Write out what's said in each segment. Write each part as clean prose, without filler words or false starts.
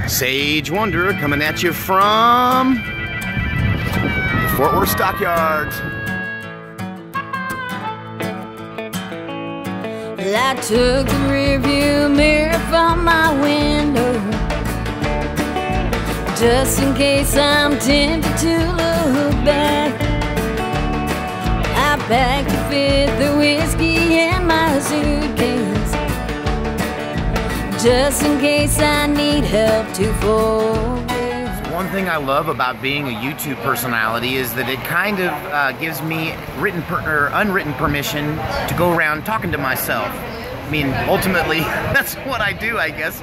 Sage Wanderer coming at you from the Fort Worth Stockyards. I took the rearview mirror from my window, just in case I'm tempted to look back. I packed a fifth of whiskey in my suitcase, just in case I need help to forget. One thing I love about being a YouTube personality is that it kind of gives me written or unwritten permission to go around talking to myself. I mean, ultimately, that's what I do, I guess.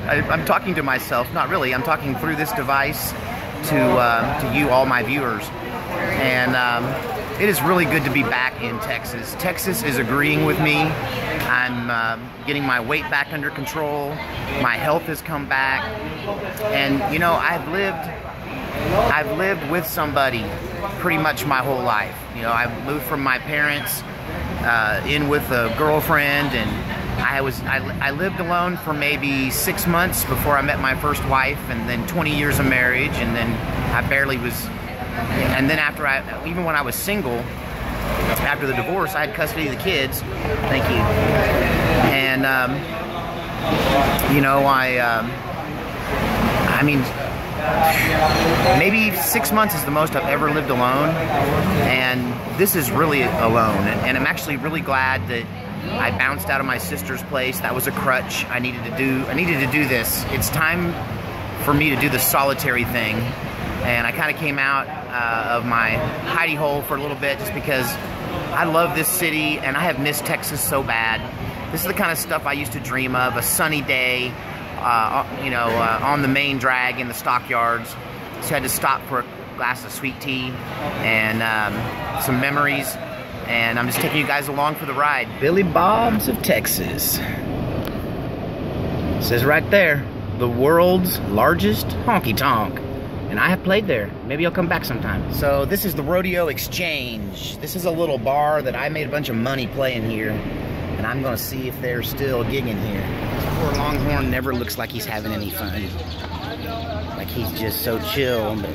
I'm talking to myself. Not really. I'm talking through this device to you, all my viewers. And it is really good to be back in Texas. Texas is agreeing with me. I'm getting my weight back under control. My health has come back. And, you know, I've lived with somebody pretty much my whole life. You know, I moved from my parents in with a girlfriend, and I lived alone for maybe 6 months before I met my first wife, and then 20 years of marriage, and then I barely was, and then even when I was single, after the divorce, I had custody of the kids. Thank you. And you know, I mean, maybe 6 months is the most I've ever lived alone, and this is really alone. And I'm actually really glad that I bounced out of my sister's place. That was a crutch. I needed to do this. It's time for me to do the solitary thing. And I kind of came out of my hidey hole for a little bit, just because I love this city and I have missed Texas so bad. This is the kind of stuff I used to dream of, a sunny day, you know, on the main drag in the stockyards. So I had to stop for a glass of sweet tea and some memories. And I'm just taking you guys along for the ride. Billy Bob's of Texas. It says right there, the world's largest honky tonk. And I have played there. Maybe I'll come back sometime. So this is the Rodeo Exchange. This is a little bar that I made a bunch of money playing here. And I'm gonna see if they're still gigging here. This poor Longhorn never looks like he's having any fun. Like he's just so chill, but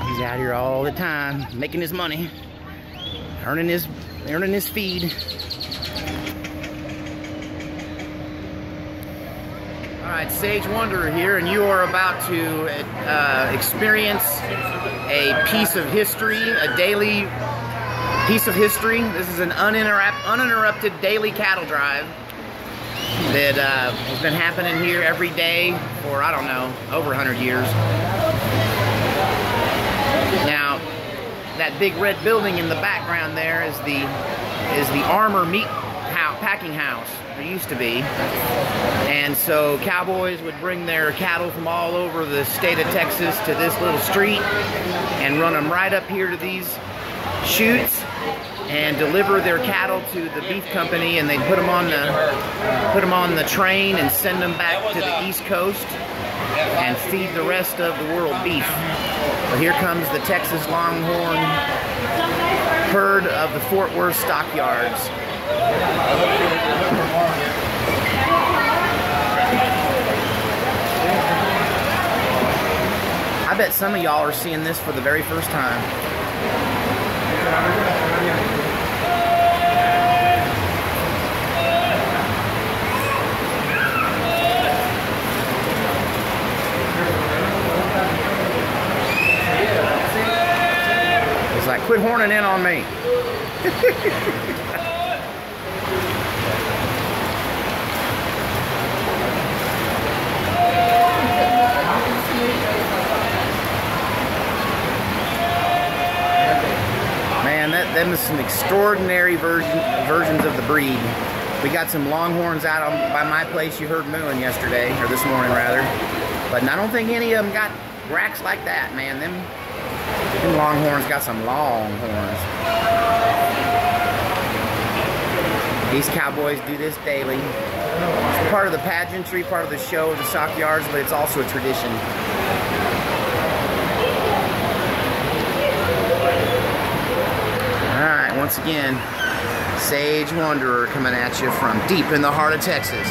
he's out here all the time, making his money, earning his feed. Alright, Sage Wanderer here, and you are about to experience a piece of history, a daily piece of history. This is an uninterrupted daily cattle drive that has been happening here every day for, I don't know, over 100 years. Now, that big red building in the background there is the Armor meat packing house. There used to be. And so cowboys would bring their cattle from all over the state of Texas to this little street and run them right up here to these chutes and deliver their cattle to the beef company, and they'd put them on the train and send them back to the East Coast and feed the rest of the world beef. But here comes the Texas Longhorn herd of the Fort Worth Stockyards. I bet some of y'all are seeing this for the very first time. It's like, quit horning in on me. Man, them is some extraordinary versions of the breed. We got some Longhorns out by my place. You heard mooing yesterday, or this morning rather. But I don't think any of them got racks like that, man. Them Longhorns got some long horns. These cowboys do this daily. It's part of the pageantry, part of the show of the stockyards, but it's also a tradition. Alright, once again, Sage Wanderer coming at you from deep in the heart of Texas.